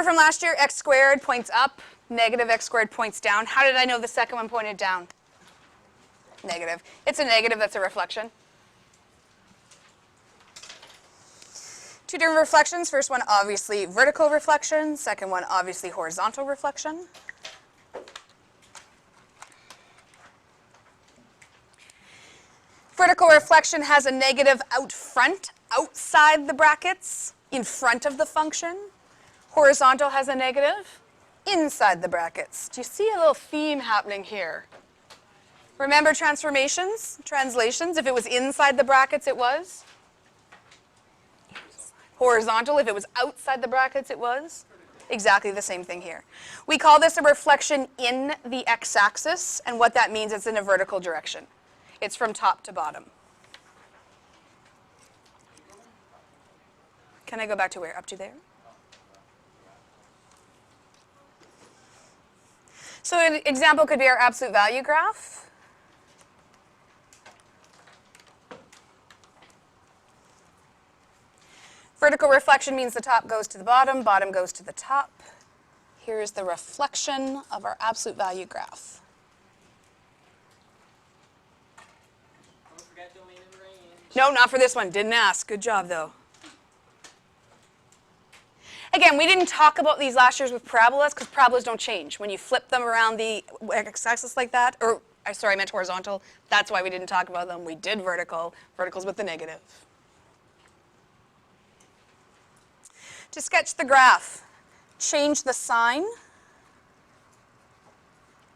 Remember from last year, x squared points up, negative x squared points down. How did I know the second one pointed down? Negative. It's a negative, that's a reflection. Two different reflections. First one, obviously vertical reflection. Second one, obviously horizontal reflection. Vertical reflection has a negative out front, outside the brackets, in front of the function. Horizontal has a negative inside the brackets. Do you see a little theme happening here? Remember transformations, translations? If it was inside the brackets, it was horizontal. If it was outside the brackets, it was exactly the same thing here. We call this a reflection in the x-axis, and what that means is in a vertical direction. It's from top to bottom. Can I go back to where? Up to there? So an example could be our absolute value graph. Vertical reflection means the top goes to the bottom, bottom goes to the top. Here's the reflection of our absolute value graph. Don't forget domain and range. No, not for this one. Didn't ask. Good job, though. Again, we didn't talk about these last year with parabolas because parabolas don't change. When you flip them around the x-axis like that, or sorry, I meant horizontal. That's why we didn't talk about them. We did vertical. Vertical's with the negative. To sketch the graph, change the sign.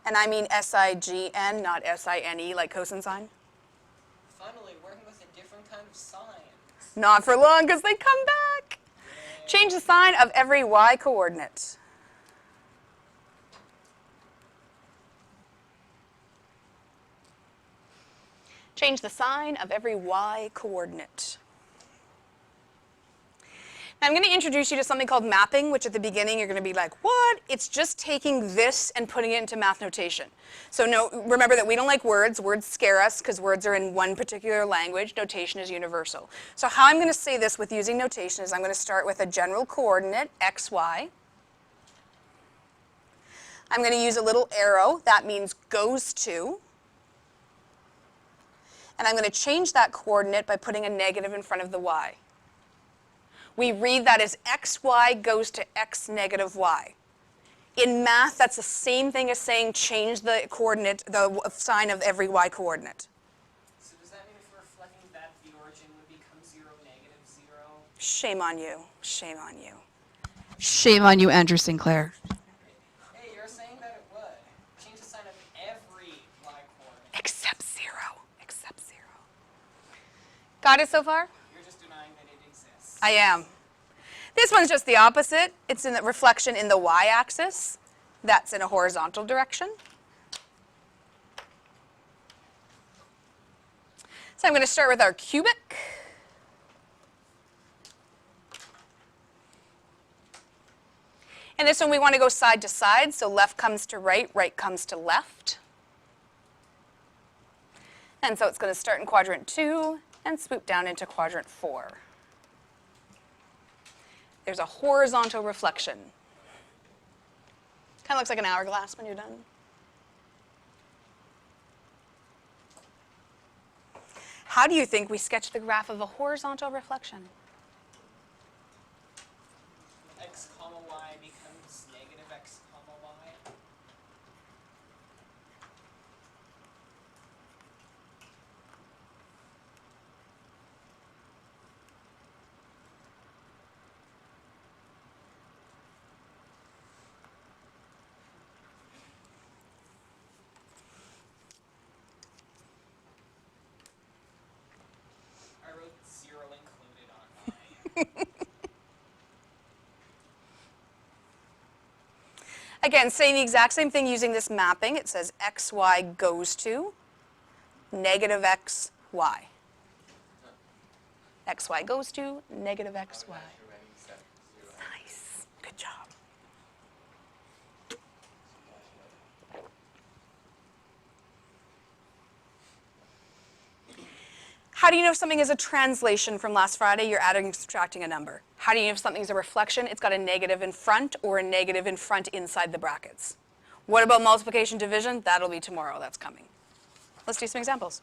And I mean S-I-G-N, not S-I-N-E, like cosine sine. Finally, working with a different kind of sign. Not for long, because they come back. Yay. Change the sign of every y coordinate. Change the sign of every y coordinate. Now I'm going to introduce you to something called mapping, which at the beginning you're going to be like, what? It's just taking this and putting it into math notation. So remember that we don't like words. Words scare us because words are in one particular language. Notation is universal. So how I'm going to say this with using notation is I'm going to start with a general coordinate, x, y. I'm going to use a little arrow. That means goes to. And I'm going to change that coordinate by putting a negative in front of the y. We read that as xy goes to x negative y. In math, that's the same thing as saying change the coordinate, the sign of every y coordinate. So does that mean if we're reflecting that the origin would become 0, negative 0? Shame on you. Shame on you. Shame on you, Andrew Sinclair. Hey, you're saying that it would. Change the sign of every y coordinate. Except 0. Except 0. Got it so far? You're just denying that it exists. I am. This one's just the opposite. It's in the reflection in the y-axis. That's in a horizontal direction. So I'm going to start with our cubic. And this one we want to go side to side, so left comes to right, right comes to left. And so it's going to start in quadrant 2 and swoop down into quadrant 4. There's a horizontal reflection. Kind of looks like an hourglass when you're done. How do you think we sketch the graph of a horizontal reflection? X comma y becomes negative x comma y. I wrote 0 included on mine. Again, saying the exact same thing using this mapping. It says xy goes to negative xy. Xy goes to negative xy. Nice. Good job. How do you know if something is a translation from last Friday? You're adding and subtracting a number. How do you know if something's a reflection? It's got a negative in front or a negative in front inside the brackets. What about multiplication division? That'll be tomorrow. That's coming. Let's do some examples.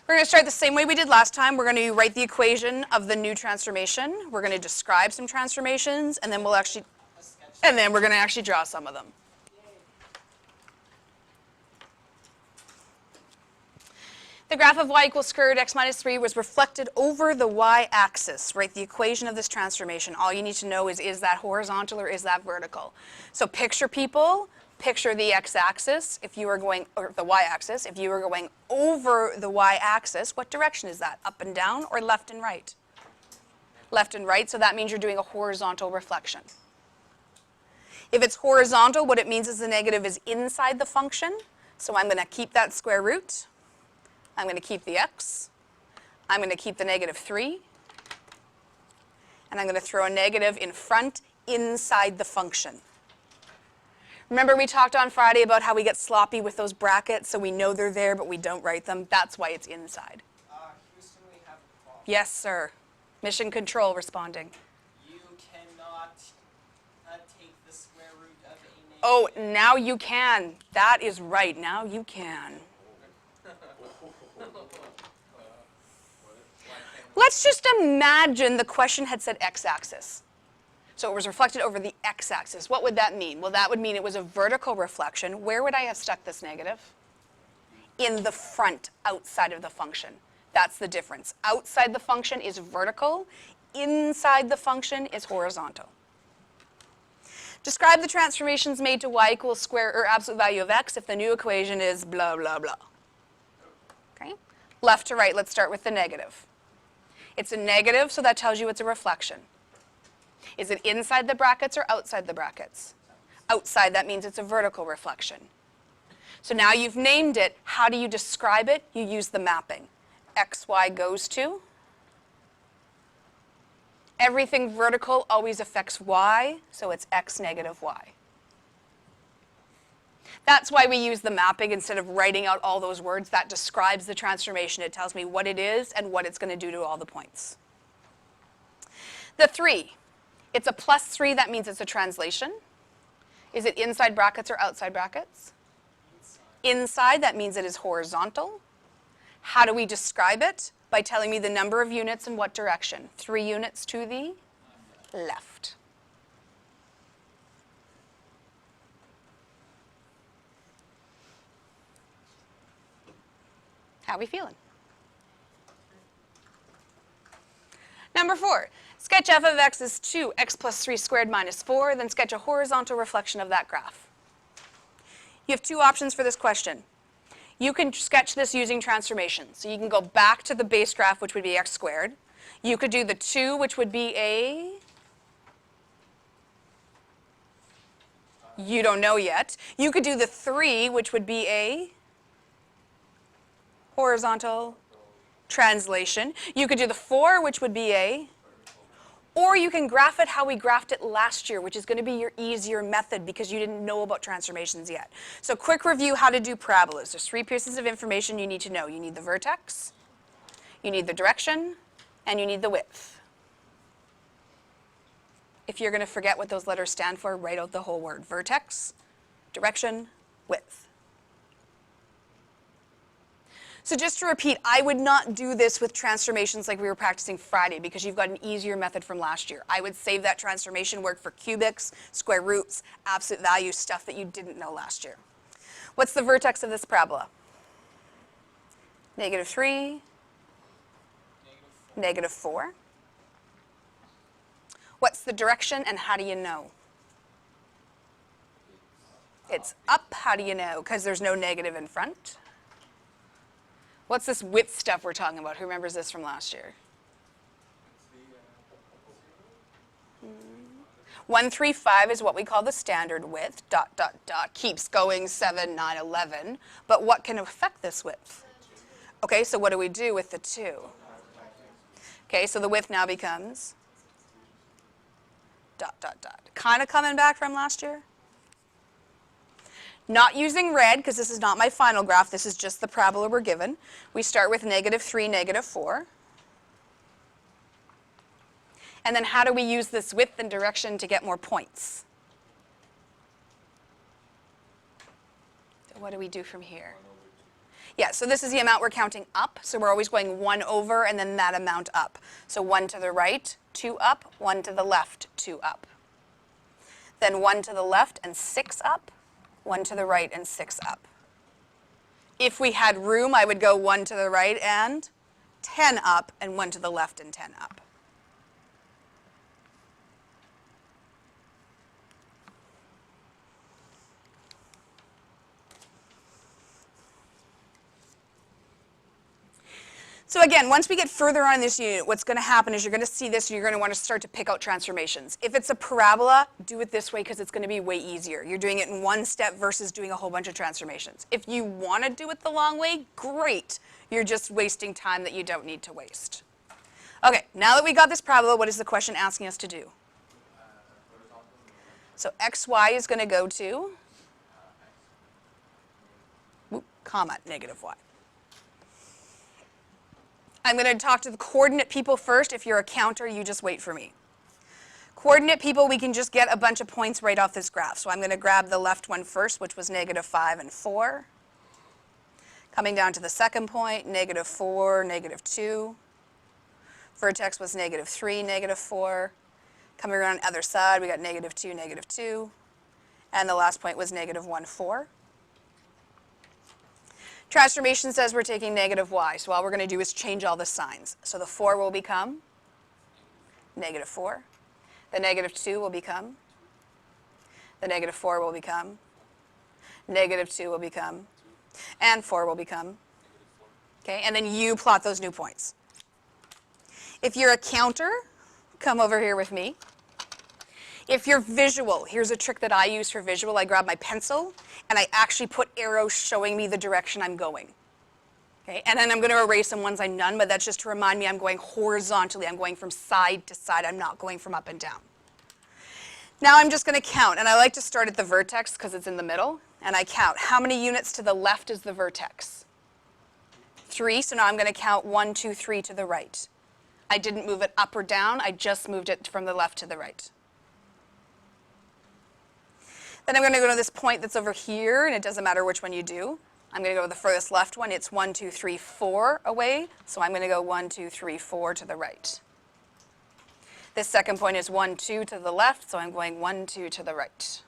We're going to start the same way we did last time. We're going to write the equation of the new transformation. We're going to describe some transformations, and then we're going to actually draw some of them. The graph of y equals square root x minus 3 was reflected over the y-axis. Write the equation of this transformation. All you need to know is that horizontal or is that vertical? So picture people, picture the x-axis if you are going, or the y-axis. If you are going over the y-axis, what direction is that? Up and down or left and right? Left and right, so that means you're doing a horizontal reflection. If it's horizontal, what it means is the negative is inside the function. So I'm going to keep that square root. I'm going to keep the x, I'm going to keep the negative 3, and I'm going to throw a negative in front inside the function. Remember we talked on Friday about how we get sloppy with those brackets, so we know they're there, but we don't write them. That's why it's inside. Houston, we have a problem. Yes, sir. Mission control responding. You cannot take the square root of a negative. Oh, now you can. That is right. Now you can. Let's just imagine the question had said x-axis. So it was reflected over the x-axis. What would that mean? Well, that would mean it was a vertical reflection. Where would I have stuck this negative? In the front, outside of the function. That's the difference. Outside the function is vertical. Inside the function is horizontal. Describe the transformations made to y equals square or absolute value of x if the new equation is blah, blah, blah. Okay? Left to right, let's start with the negative. It's a negative, so that tells you it's a reflection. Is it inside the brackets or outside the brackets? Outside, that means it's a vertical reflection. So now you've named it. How do you describe it? You use the mapping. X, y goes to. Everything vertical always affects y, so it's x negative y. That's why we use the mapping instead of writing out all those words. That describes the transformation. It tells me what it is and what it's going to do to all the points. The 3. It's a plus 3. That means it's a translation. Is it inside brackets or outside brackets? Inside. That means it is horizontal. How do we describe it? By telling me the number of units in what direction. 3 units to the left. How are we feeling? Number 4, sketch f of x is 2x plus 3 squared minus 4, then sketch a horizontal reflection of that graph. You have 2 options for this question. You can sketch this using transformations. So you can go back to the base graph, which would be x squared. You could do the 2, which would be a, you don't know yet. You could do the 3, which would be a horizontal translation. You could do the 4, which would be a, or you can graph it how we graphed it last year, which is going to be your easier method because you didn't know about transformations yet. So quick review how to do parabolas. There's 3 pieces of information you need to know. You need the vertex, you need the direction, and you need the width. If you're going to forget what those letters stand for, write out the whole word. Vertex, direction, width. So just to repeat, I would not do this with transformations like we were practicing Friday because you've got an easier method from last year. I would save that transformation work for cubics, square roots, absolute values, stuff that you didn't know last year. What's the vertex of this parabola? -3, -4. What's the direction and how do you know? It's up. How do you know? Because there's no negative in front. What's this width stuff we're talking about? Who remembers this from last year? 135 is what we call the standard width, ... keeps going 7, 9, 11. But what can affect this width? Okay, so what do we do with the 2? Okay, so the width now becomes ... Kind of coming back from last year? Not using red, because this is not my final graph, this is just the parabola we're given. We start with -3, -4. And then how do we use this width and direction to get more points? So what do we do from here? Yeah, so this is the amount we're counting up. So we're always going 1 over and then that amount up. So 1 to the right, 2 up, 1 to the left, 2 up. Then 1 to the left and 6 up, 1 to the right and 6 up. If we had room, I would go 1 to the right and 10 up and 1 to the left and 10 up. So again, once we get further on in this unit, what's going to happen is you're going to see this and you're going to want to start to pick out transformations. If it's a parabola, do it this way because it's going to be way easier. You're doing it in one step versus doing a whole bunch of transformations. If you want to do it the long way, great. You're just wasting time that you don't need to waste. Okay, now that we got this parabola, what is the question asking us to do? So xy is going to go to, comma, negative y. I'm going to talk to the coordinate people first. If you're a counter, you just wait for me. Coordinate people, we can just get a bunch of points right off this graph. So I'm going to grab the left one first, which was -5 and 4. Coming down to the second point, -4, -2. Vertex was -3, -4. Coming around the other side, we got -2, -2. And the last point was -1, 4. Transformation says we're taking -y, so all we're going to do is change all the signs. So the 4 will become -4. The -2 will become, the -4 will become, -2 will become, and 4 will become. Okay, and then you plot those new points. If you're a counter, come over here with me. If you're visual, here's a trick that I use for visual. I grab my pencil and I actually put arrows showing me the direction I'm going. Okay, and then I'm going to erase them once I'm done, but that's just to remind me I'm going horizontally. I'm going from side to side. I'm not going from up and down. Now I'm just going to count, and I like to start at the vertex because it's in the middle, and I count. How many units to the left is the vertex? 3, so now I'm going to count 1, 2, 3 to the right. I didn't move it up or down. I just moved it from the left to the right. Then I'm going to go to this point that's over here, and it doesn't matter which one you do. I'm going to go to the furthest left one. It's 1, 2, 3, 4 away, so I'm going to go 1, 2, 3, 4 to the right. This second point is 1, 2 to the left, so I'm going 1, 2 to the right.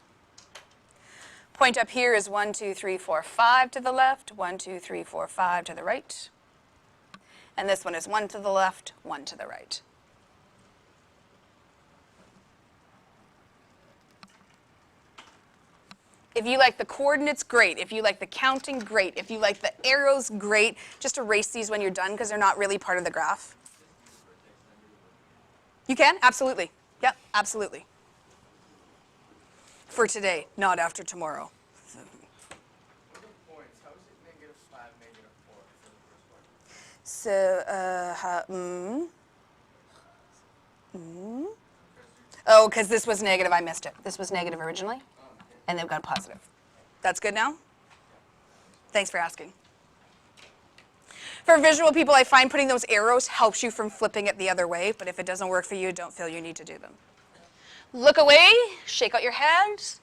Point up here is 1, 2, 3, 4, 5 to the left, 1, 2, 3, 4, 5 to the right. And this one is 1 to the left, 1 to the right. If you like the coordinates, great. If you like the counting, great. If you like the arrows, great. Just erase these when you're done because they're not really part of the graph. You can? Absolutely. Yep, absolutely. For today, not after tomorrow. So, oh, because this was negative, I missed it. This was negative originally, and they've got positive. That's good now? Thanks for asking. For visual people, I find putting those arrows helps you from flipping it the other way, but if it doesn't work for you, don't feel you need to do them. Look away, shake out your hands,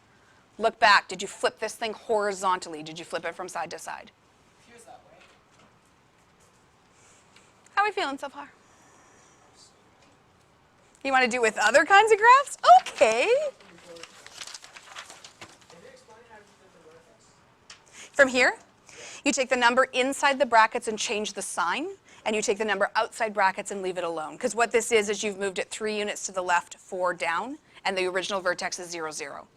look back. Did you flip this thing horizontally? Did you flip it from side to side? Feels that way. How are we feeling so far? You want to do it with other kinds of graphs? Okay. From here, you take the number inside the brackets and change the sign, and you take the number outside brackets and leave it alone. Because what this is you've moved it 3 units to the left, 4 down, and the original vertex is 0, 0.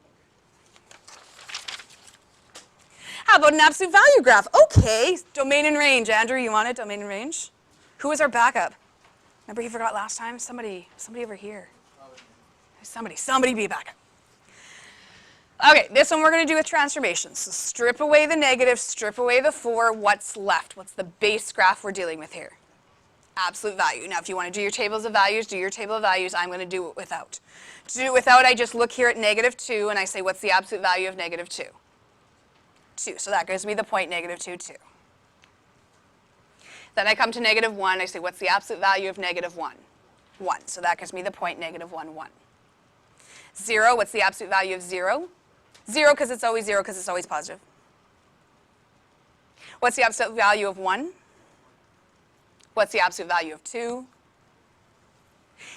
How about an absolute value graph? Okay, domain and range. Andrew, you want it, domain and range? Who was our backup? Remember you forgot last time? Somebody over here. Somebody be a backup. Okay, this one we're going to do with transformations. So strip away the negative, strip away the 4. What's left? What's the base graph we're dealing with here? Absolute value. Now, if you want to do your tables of values, do your table of values. I'm going to do it without. To do it without, I just look here at -2, and I say, what's the absolute value of -2? 2. So that gives me the point -2, 2. Then I come to -1. I say, what's the absolute value of -1? 1. So that gives me the point negative 1, 1. 0, what's the absolute value of 0? 0 because it's always 0 because it's always positive. What's the absolute value of 1? What's the absolute value of 2?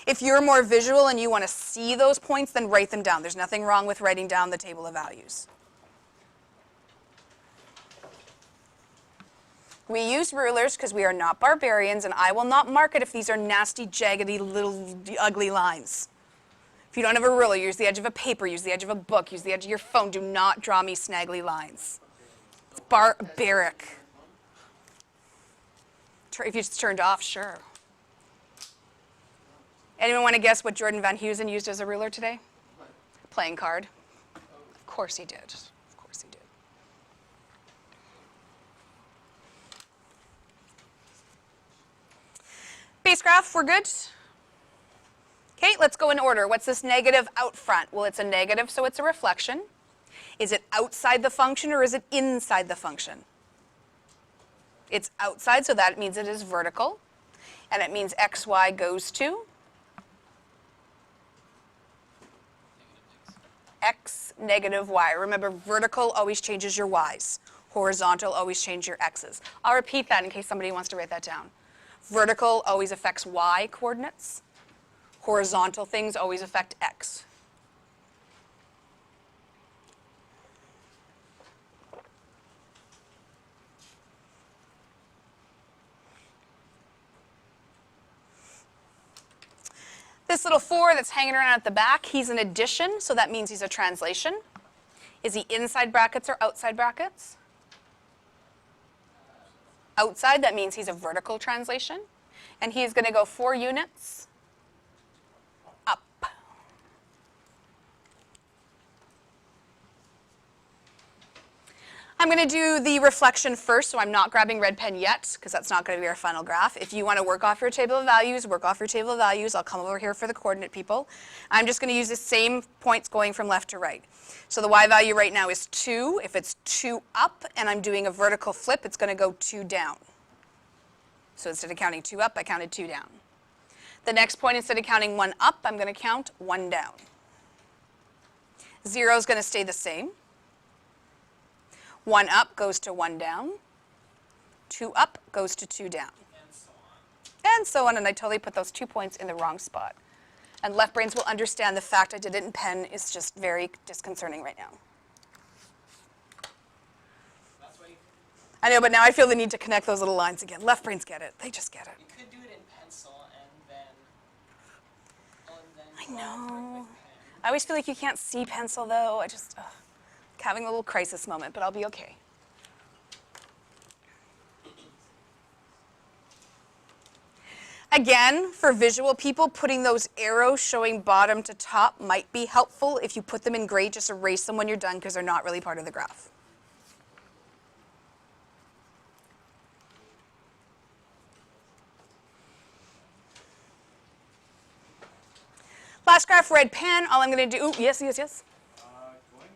If you're more visual and you want to see those points, then write them down. There's nothing wrong with writing down the table of values. We use rulers because we are not barbarians, and I will not mark it if these are nasty, jaggedy, little, ugly lines. If you don't have a ruler, use the edge of a paper, use the edge of a book, use the edge of your phone. Do not draw me snaggly lines. It's barbaric. If it's turned off, sure. Anyone want to guess what Jordan Van Heusen used as a ruler today? Playing card. Of course he did. Of course he did. Base graph, we're good? Okay, let's go in order. What's this negative out front? Well, it's a negative, so it's a reflection. Is it outside the function or is it inside the function? It's outside, so that means it is vertical. And it means xy goes to x negative y. Remember, vertical always changes your y's. Horizontal always changes your x's. I'll repeat that in case somebody wants to write that down. Vertical always affects y coordinates. Horizontal things always affect x. This little 4 that's hanging around at the back, he's an addition, so that means he's a translation. Is he inside brackets or outside brackets? Outside, that means he's a vertical translation. And he's going to go 4 units up. I'm going to do the reflection first, so I'm not grabbing red pen yet, because that's not going to be our final graph. If you want to work off your table of values, work off your table of values. I'll come over here for the coordinate people. I'm just going to use the same points going from left to right. So the y value right now is 2. If it's 2 up and I'm doing a vertical flip, it's going to go 2 down. So instead of counting 2 up, I counted 2 down. The next point, instead of counting 1 up, I'm going to count 1 down. 0 is going to stay the same. 1 up goes to 1 down. 2 up goes to 2 down. And so on. And so on, and I totally put those 2 points in the wrong spot. And left brains will understand the fact I did it in pen is just very disconcerting right now. That's why you I know, but now I feel the need to connect those little lines again. Left brains get it. They just get it. could do it in pencil and then I draw it know. with pen. I always feel like you can't see pencil, though. Having a little crisis moment, but I'll be okay. Again, for visual people, putting those arrows showing bottom to top might be helpful. If you put them in gray, just erase them when you're done because they're not really part of the graph. Last graph, red pen. All I'm going to do, ooh, yes. Going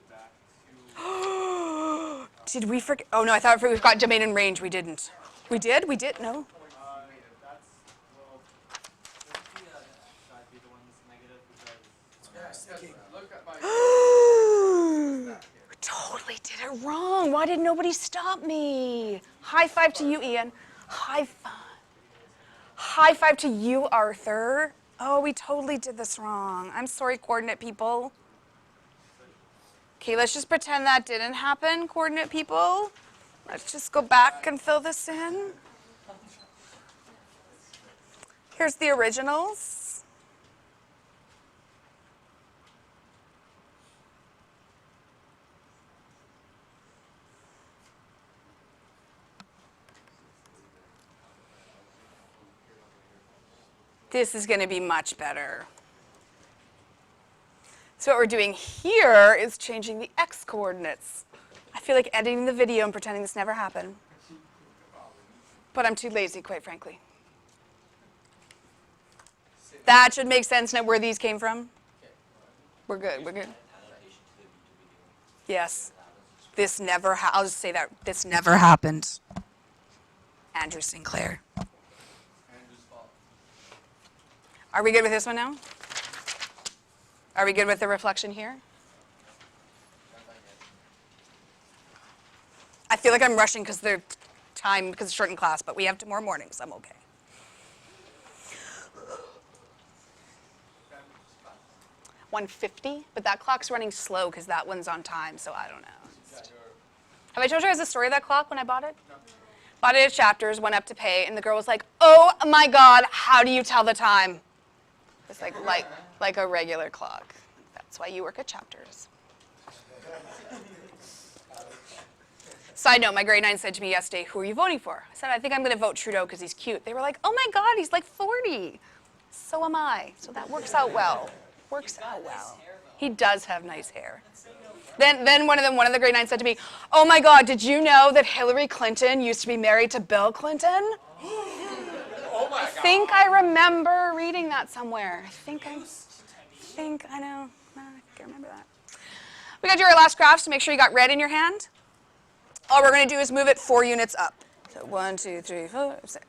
back to Did we forget? Oh, no, I thought we got domain and range. We didn't. We did? We did? No. that's well, should I be the one that's negative because look at my We totally did it wrong. Why did nobody stop me? High five to you, Ian. High five. High five to you, Arthur. Oh, we totally did this wrong. I'm sorry, coordinate people. Okay, let's just pretend that didn't happen, coordinate people. Let's just go back and fill this in. Here's the originals. This is going to be much better. So what we're doing here is changing the x coordinates. I feel like editing the video and pretending this never happened. But I'm too lazy, quite frankly. That should make sense now where these came from. We're good, we're good. Yes. This never, I'll just say that, this never happened. Andrew Sinclair. Are we good with this one now? Are we good with the reflection here? I feel like I'm rushing because the time, because it's short in class, but we have tomorrow morning, so I'm okay. $150, but that clock's running slow because that one's on time, so I don't know. Have I told you guys the story of that clock when I bought it? No. Bought it at Chapters, went up to pay, and the girl was like, "Oh my God, how do you tell the time?" It's like a regular clock. That's why you work at Chapters. Side note, my grade 9 said to me yesterday, "Who are you voting for?" I said, "I think I'm going to vote Trudeau because he's cute." They were like, "Oh my God, he's like 40. So am I. So that works out well. Works out well. He does have nice hair. Then one of the grade 9 said to me, "Oh my God, did you know that Hillary Clinton used to be married to Bill Clinton?" Oh my I think I remember reading that somewhere. I know. I can't remember that. We got to do our last graphs to make sure you got red in your hand. All we're going to do is move it 4 units up. So 1, 2, 3, 4, 6.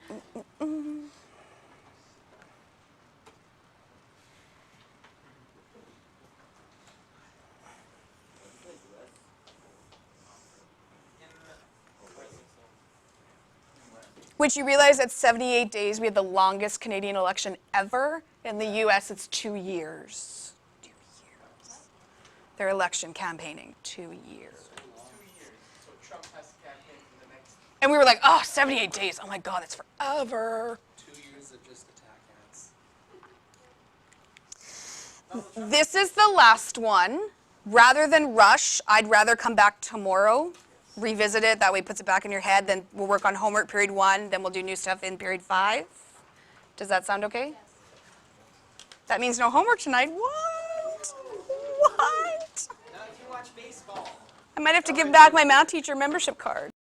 Which you realize at 78 days, we had the longest Canadian election ever. In the US, it's 2 years. 2 years. Their election campaigning, 2 years. So Trump has to campaign for the next And we were like, oh, 78 days. Oh my God, that's forever. 2 years of just attack ads. This is the last one. Rather than rush, I'd rather come back tomorrow, revisit it. That way it puts it back in your head. Then we'll work on homework period 1. Then we'll do new stuff in period 5. Does that sound okay? Yes. That means no homework tonight. What? What? Not if you watch baseball. I might have to give back my math teacher membership card.